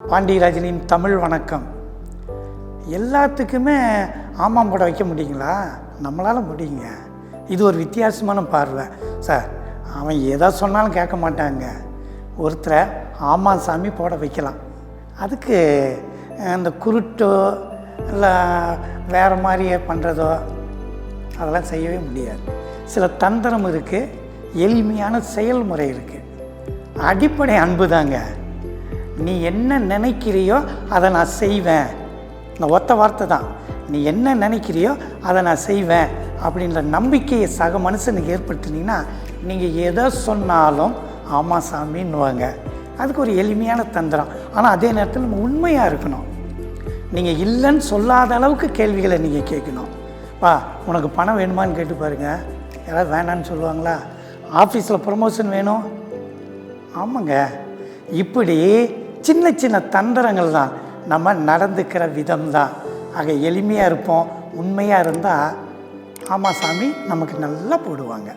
பாண்டியராஜனின் தமிழ் வணக்கம். எல்லாத்துக்குமே ஆமாம் போட வைக்க முடியுங்களா? நம்மளால் முடியுங்க. இது ஒரு வித்தியாசமான பார்வை சார். அவன் எதை சொன்னாலும் கேட்க மாட்டாங்க. ஒருத்தரை ஆமாம் சாமி போட வைக்கலாம். அதுக்கு அந்த குருட்டோ இல்லை வேறு மாதிரியே பண்ணுறதோ அதெல்லாம் செய்யவே முடியாது. சில தந்திரம் இருக்குது, எளிமையான செயல்முறை இருக்குது. அடிப்படை அன்பு தாங்க. நீ என்ன நினைக்கிறியோ அதை நான் செய்வேன். இந்த ஒத்த வார்த்தை தான். நீ என்ன நினைக்கிறியோ அதை நான் செய்வேன் அப்படின்ற நம்பிக்கையை சக மனுஷனுக்கு ஏற்படுத்தினீங்கன்னா நீங்கள் எதை சொன்னாலும் ஆமாம் சாமின்னுவாங்க. அதுக்கு ஒரு எளிமையான தந்திரம். ஆனால் அதே நேரத்தில் நம்ம உண்மையாக இருக்கணும். நீங்கள் இல்லைன்னு சொல்லாத அளவுக்கு கேள்விகளை நீங்கள் கேட்கணும். உனக்கு பணம் வேணுமான்னு கேட்டு பாருங்கள். யாராவது வேணான்னு சொல்லுவாங்களா? ஆஃபீஸில் ப்ரமோஷன் வேணும், ஆமாங்க. இப்படி சின்ன சின்ன தந்திரங்கள் தான் நம்ம நடந்துக்கிற விதம் தான். ஆக எளிமையாக இருப்போம். உண்மையாக இருந்தால் ஆமாம் சாமி நமக்கு நல்லா போடுவாங்க.